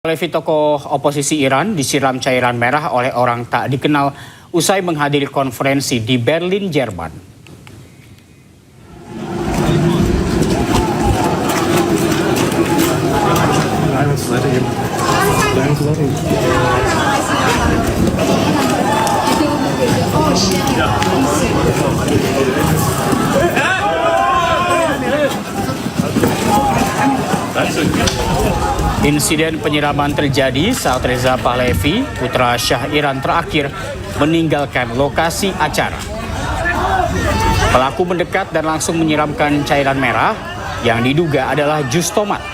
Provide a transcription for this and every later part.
Levi, tokoh oposisi Iran disiram cairan merah oleh orang tak dikenal usai menghadiri konferensi di Berlin, Jerman. Insiden penyiraman terjadi saat Reza Pahlavi, putra Syah Iran terakhir, meninggalkan lokasi acara. Pelaku mendekat dan langsung menyiramkan cairan merah yang diduga adalah jus tomat.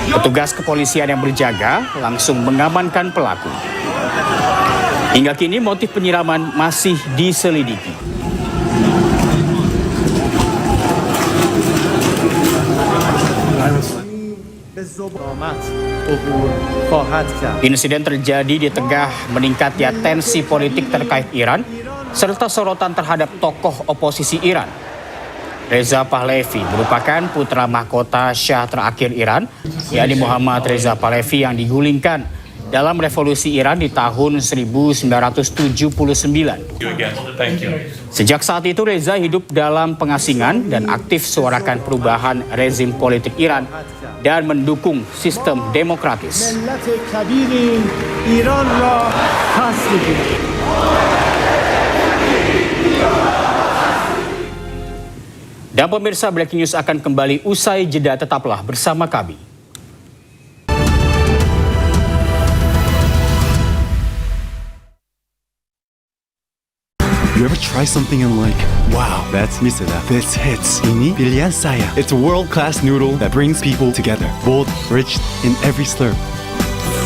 Petugas kepolisian yang berjaga langsung mengamankan pelaku. Hingga kini motif penyiraman masih diselidiki. Insiden terjadi di tengah meningkatnya tensi politik terkait Iran serta sorotan terhadap tokoh oposisi Iran. Reza Pahlavi merupakan putra mahkota Syah terakhir Iran, yakni Muhammad Reza Pahlavi yang digulingkan dalam revolusi Iran di tahun 1979. Sejak saat itu Reza hidup dalam pengasingan dan aktif suarakan perubahan rezim politik Iran dan mendukung sistem demokratis. Dan pemirsa, Breaking News akan kembali usai jeda, tetaplah bersama kami. You ever try something and like, wow, that's Miseda. This hits. Ini pilihan saya. It's a world-class noodle that brings people together. Bold, rich in every slurp.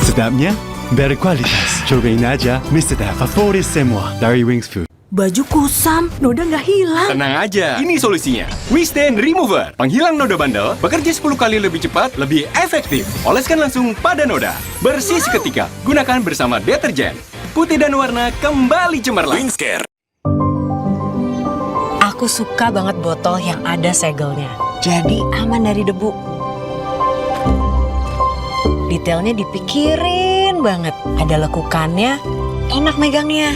Sedapnya, berkualitas. Cobain aja Miseda. Favorit semua dari Wings Food. Baju kusam, noda nggak hilang. Tenang aja, ini solusinya. Wistain Remover, penghilang noda bandel, bekerja 10 kali lebih cepat, lebih efektif. Oleskan langsung pada noda. Bersih seketika, gunakan bersama deterjen. Putih dan warna kembali cemerlang. Wingscare. Aku suka banget botol yang ada segelnya. Jadi aman dari debu. Detailnya dipikirin banget. Ada lekukannya, enak megangnya.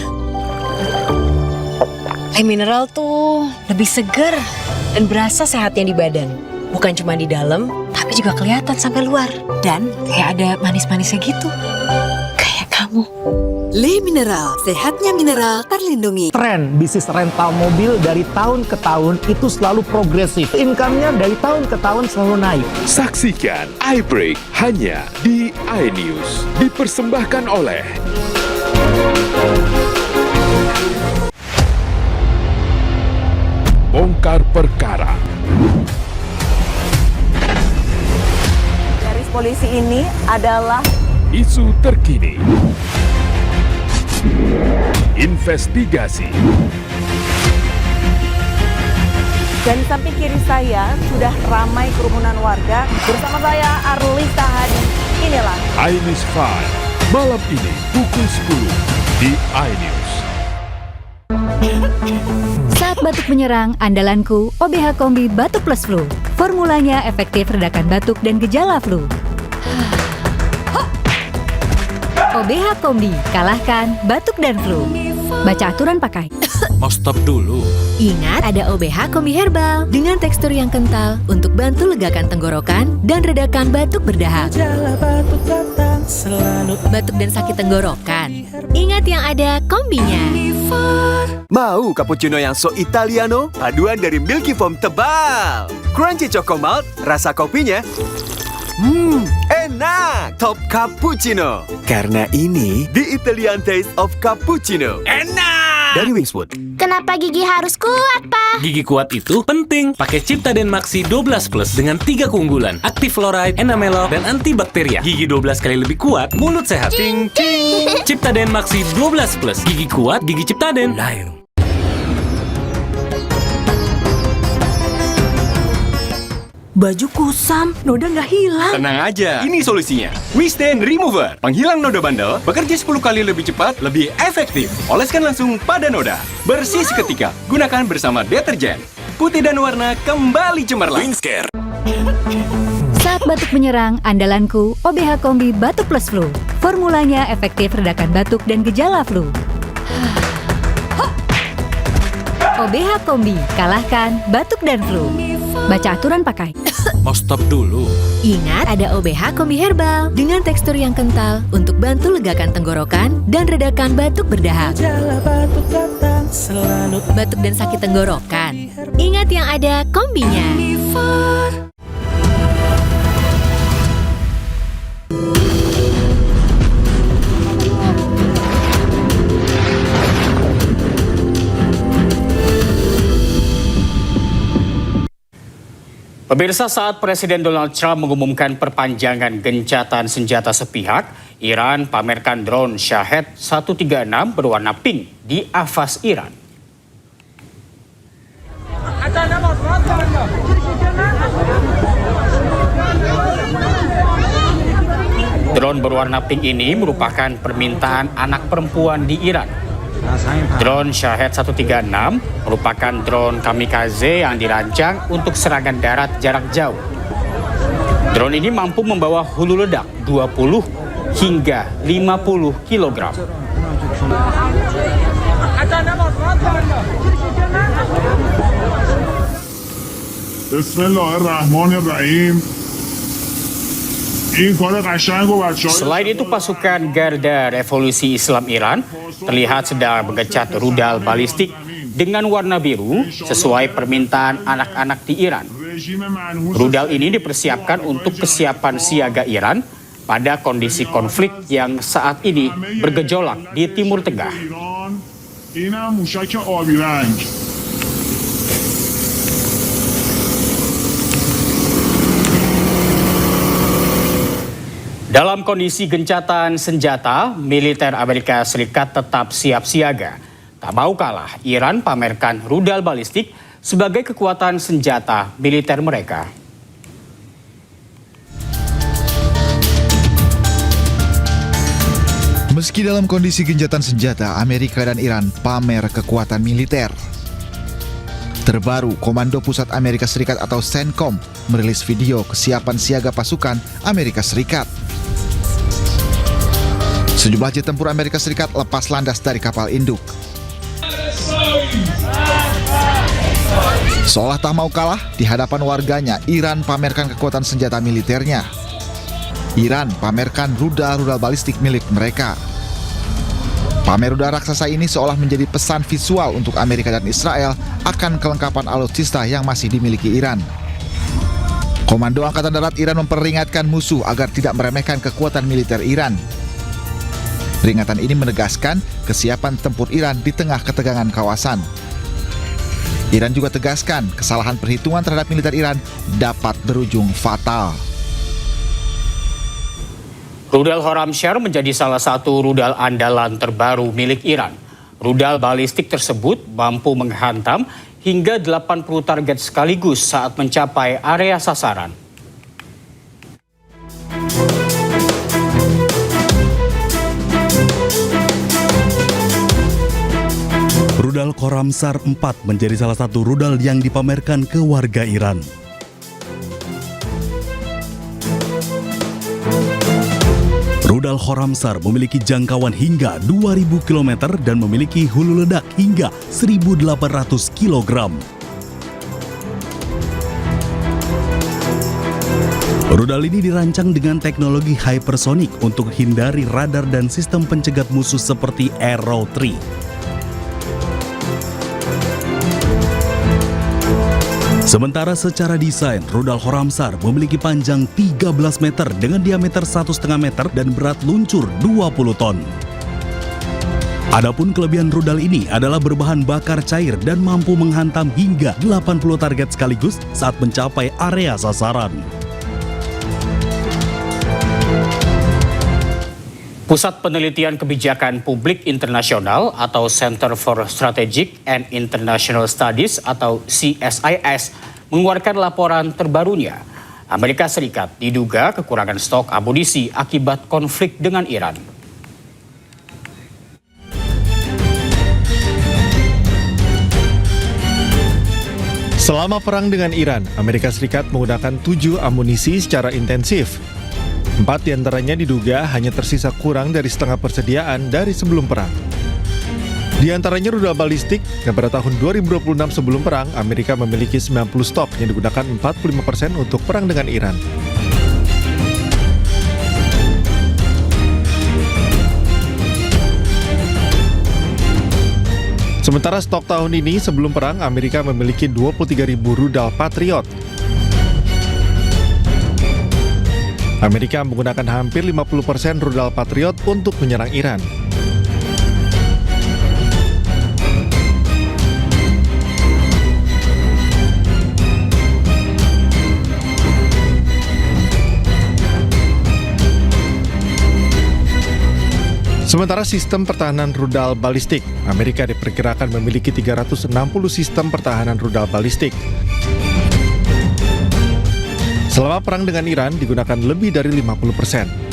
Air mineral tuh lebih seger dan berasa sehatnya di badan. Bukan cuma di dalam, tapi juga kelihatan sampai luar. Dan kayak ada manis-manisnya gitu. Kayak kamu. Le Mineral, sehatnya mineral terlindungi. Tren bisnis rental mobil dari tahun ke tahun itu selalu progresif. Income-nya dari tahun ke tahun selalu naik. Saksikan iBreak hanya di iNews. Dipersembahkan oleh Bongkar Perkara. Garis polisi ini adalah Isu terkini. Investigasi. dan di samping kiri saya sudah ramai kerumunan warga. Bersama saya Arlista Hadi. Inilah iNews 5 malam ini pukul 10 di iNews. Saat batuk menyerang, andalanku OBH Kombi Batuk Plus Flu. Formulanya efektif redakan batuk dan gejala flu. OBH Kombi, kalahkan batuk dan flu. Baca aturan pakai. Mau stop dulu. Ingat, ada OBH Kombi Herbal dengan tekstur yang kental untuk bantu legakan tenggorokan dan redakan batuk berdahak. Batuk dan sakit tenggorokan. Ingat yang ada kombinya. Mau cappuccino yang so Italiano? Paduan dari Milky Foam tebal. Crunchy Choco Malt, rasa kopinya enak! Top Cappuccino. Karena ini the Italian taste of cappuccino. Enak! Dari Wingswood. Kenapa gigi harus kuat, Pak? Gigi kuat itu penting. Pakai Ciptaden Maxi 12 Plus dengan 3 keunggulan. Aktif fluoride, enamelok, dan antibakteria. Gigi 12 kali lebih kuat, mulut sehat. Cing, cing. Ciptaden Maxi 12 Plus. Gigi kuat, gigi Ciptaden. Baju kusam, noda nggak hilang. Tenang aja, ini solusinya. Wistain Remover, penghilang noda bandel, bekerja 10 kali lebih cepat, lebih efektif. Oleskan langsung pada noda. Bersih seketika, gunakan bersama deterjen. Putih dan warna kembali cemerlang. Wingscare. Saat batuk menyerang, andalanku OBH Kombi Batuk Plus Flu. Formulanya efektif redakan batuk dan gejala flu. OBH Kombi, kalahkan batuk dan flu. Baca aturan pakai. Mau stop dulu. Ingat, ada OBH Kombi Herbal dengan tekstur yang kental untuk bantu legakan tenggorokan dan redakan batuk berdahak. Batuk dan sakit tenggorokan. Ingat yang ada kombinya. Pemirsa, saat Presiden Donald Trump mengumumkan perpanjangan gencatan senjata sepihak, Iran pamerkan drone Shahed 136 berwarna pink di Avaz, Iran. Drone berwarna pink ini merupakan permintaan anak perempuan di Iran. Drone Shahed 136 merupakan drone kamikaze yang dirancang untuk serangan darat jarak jauh. Drone ini mampu membawa hulu ledak 20 hingga 50 kg. Bismillahirrahmanirrahim. Selain itu, pasukan Garda Revolusi Islam Iran terlihat sedang mengecat rudal balistik dengan warna biru sesuai permintaan anak-anak di Iran. Rudal ini dipersiapkan untuk kesiapan siaga Iran pada kondisi konflik yang saat ini bergejolak di Timur Tengah. Dalam kondisi gencatan senjata, militer Amerika Serikat tetap siap siaga. Tak mau kalah, Iran pamerkan rudal balistik sebagai kekuatan senjata militer mereka. Meski dalam kondisi gencatan senjata, Amerika dan Iran pamer kekuatan militer. Terbaru, Komando Pusat Amerika Serikat atau CENTCOM merilis video kesiapan siaga pasukan Amerika Serikat. Sejumlah jet tempur Amerika Serikat lepas landas dari kapal induk. Seolah tak mau kalah, di hadapan warganya, Iran pamerkan kekuatan senjata militernya. Iran pamerkan rudal-rudal balistik milik mereka. Pamer rudal raksasa ini seolah menjadi pesan visual untuk Amerika dan Israel akan kelengkapan alutsista yang masih dimiliki Iran. Komando Angkatan Darat Iran memperingatkan musuh agar tidak meremehkan kekuatan militer Iran. Peringatan ini menegaskan kesiapan tempur Iran di tengah ketegangan kawasan. Iran juga tegaskan kesalahan perhitungan terhadap militer Iran dapat berujung fatal. Rudal Khorramshahr menjadi salah satu rudal andalan terbaru milik Iran. Rudal balistik tersebut mampu menghantam hingga 80 target sekaligus saat mencapai area sasaran. Rudal Khorramshahr 4 menjadi salah satu rudal yang dipamerkan ke warga Iran. Rudal Khorramshahr memiliki jangkauan hingga 2000 km dan memiliki hulu ledak hingga 1800 kg. Rudal ini dirancang dengan teknologi hypersonic untuk hindari radar dan sistem pencegat musuh seperti Arrow 3. Sementara secara desain, rudal Khorramshahr memiliki panjang 13 meter dengan diameter 1,5 meter dan berat luncur 20 ton. Adapun kelebihan rudal ini adalah berbahan bakar cair dan mampu menghantam hingga 80 target sekaligus saat mencapai area sasaran. Pusat Penelitian Kebijakan Publik Internasional atau Center for Strategic and International Studies atau CSIS mengeluarkan laporan terbarunya. Amerika Serikat diduga kekurangan stok amunisi akibat konflik dengan Iran. Selama perang dengan Iran, Amerika Serikat menggunakan 7 amunisi secara intensif. 4 diantaranya diduga hanya tersisa kurang dari setengah persediaan dari sebelum perang. Di antaranya rudal balistik, yang pada tahun 2026 sebelum perang, Amerika memiliki 90 stok yang digunakan 45% untuk perang dengan Iran. Sementara stok tahun ini sebelum perang, Amerika memiliki 23.000 rudal Patriot. Amerika menggunakan hampir 50% rudal Patriot untuk menyerang Iran. Sementara sistem pertahanan rudal balistik, Amerika diperkirakan memiliki 360 sistem pertahanan rudal balistik. Selama perang dengan Iran digunakan lebih dari 50%.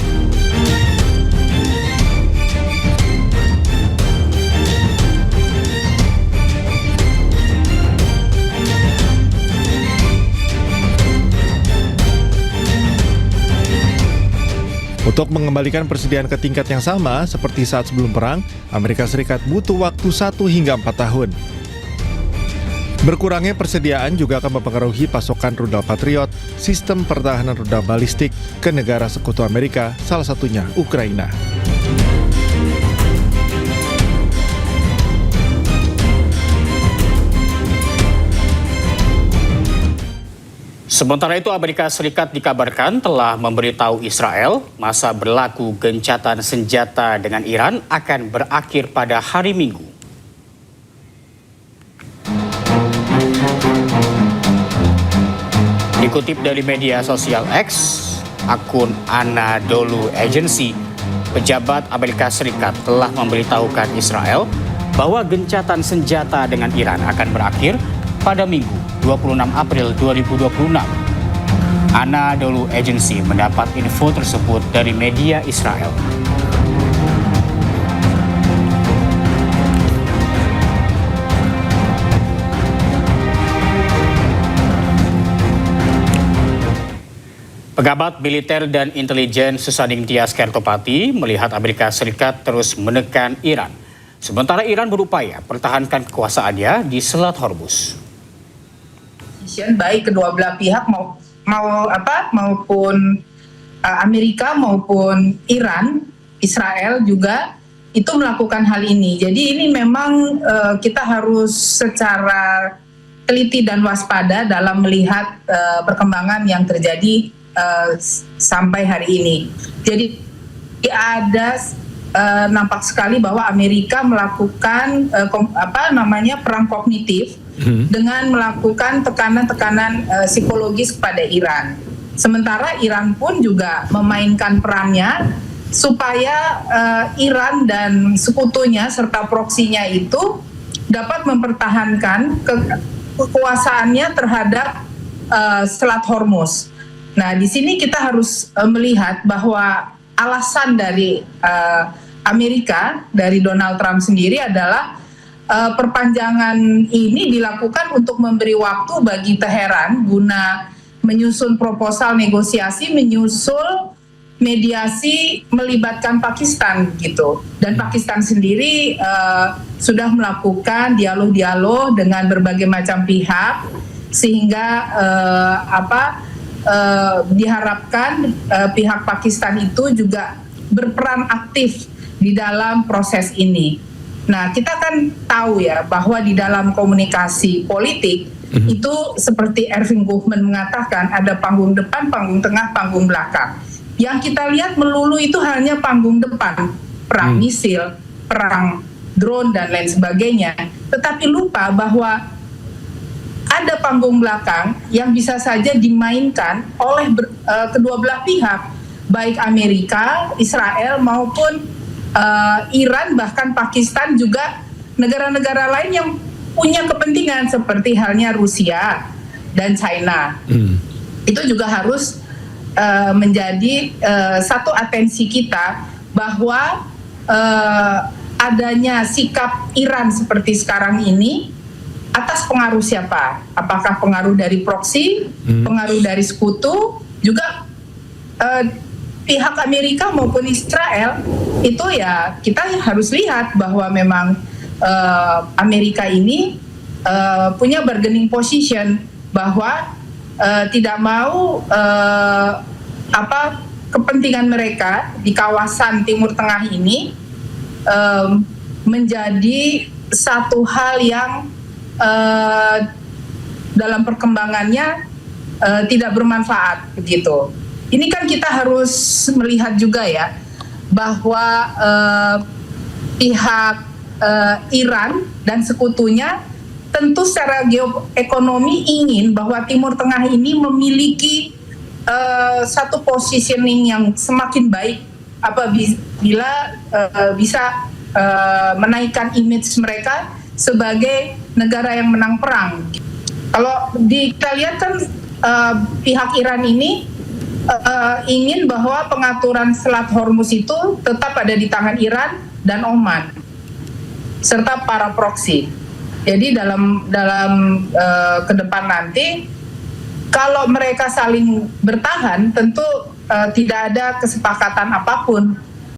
Untuk mengembalikan persediaan ke tingkat yang sama seperti saat sebelum perang, Amerika Serikat butuh waktu 1 hingga 4 tahun. Berkurangnya persediaan juga akan mempengaruhi pasokan rudal Patriot, sistem pertahanan rudal balistik ke negara sekutu Amerika, salah satunya Ukraina. Sementara itu, Amerika Serikat dikabarkan telah memberitahu Israel masa berlaku gencatan senjata dengan Iran akan berakhir pada hari Minggu. Dikutip dari media sosial X, akun Anadolu Agency, pejabat Amerika Serikat telah memberitahukan Israel bahwa gencatan senjata dengan Iran akan berakhir pada Minggu 26 April 2026. Anadolu Agency mendapat info tersebut dari media Israel. Pejabat militer dan intelijen Susaning Tias Kertopati melihat Amerika Serikat terus menekan Iran, sementara Iran berupaya pertahankan kekuasaannya di Selat Hormuz. Baik kedua belah pihak maupun Amerika maupun Iran, Israel juga itu melakukan hal ini. Jadi ini memang kita harus secara teliti dan waspada dalam melihat perkembangan yang terjadi sampai hari ini. Jadi ada nampak sekali bahwa Amerika melakukan perang kognitif dengan melakukan tekanan-tekanan psikologis kepada Iran. Sementara Iran pun juga memainkan perannya supaya Iran dan sekutunya serta proksinya itu dapat mempertahankan kekuasaannya terhadap Selat Hormuz. Nah, di sini kita harus melihat bahwa alasan dari Amerika, dari Donald Trump sendiri adalah perpanjangan ini dilakukan untuk memberi waktu bagi Teheran guna menyusun proposal negosiasi, menyusul mediasi melibatkan Pakistan gitu. Dan Pakistan sendiri sudah melakukan dialog-dialog dengan berbagai macam pihak sehingga diharapkan pihak Pakistan itu juga berperan aktif di dalam proses ini. Nah, kita kan tahu ya bahwa di dalam komunikasi politik itu seperti Erving Goffman mengatakan ada panggung depan, panggung tengah, panggung belakang. Yang kita lihat melulu itu hanya panggung depan, perang misil, perang drone dan lain sebagainya. Tetapi lupa bahwa ada panggung belakang yang bisa saja dimainkan oleh kedua belah pihak, baik Amerika, Israel maupun Iran, bahkan Pakistan, juga negara-negara lain yang punya kepentingan seperti halnya Rusia dan China. Itu juga harus menjadi satu atensi kita bahwa adanya sikap Iran seperti sekarang ini atas pengaruh siapa? Apakah pengaruh dari proksi, pengaruh dari sekutu, juga pihak Amerika maupun Israel itu ya kita harus lihat bahwa memang Amerika ini punya bargaining position bahwa tidak mau kepentingan mereka di kawasan Timur Tengah ini menjadi satu hal yang dalam perkembangannya tidak bermanfaat begitu. Ini kan kita harus melihat juga ya bahwa pihak Iran dan sekutunya tentu secara geoekonomi ingin bahwa Timur Tengah ini memiliki satu positioning yang semakin baik apabila bisa menaikkan image mereka sebagai negara yang menang perang. Kalau kita lihat kan pihak Iran ini ingin bahwa pengaturan Selat Hormuz itu tetap ada di tangan Iran dan Oman serta para proksi. Jadi dalam ke depan nanti kalau mereka saling bertahan tentu tidak ada kesepakatan apapun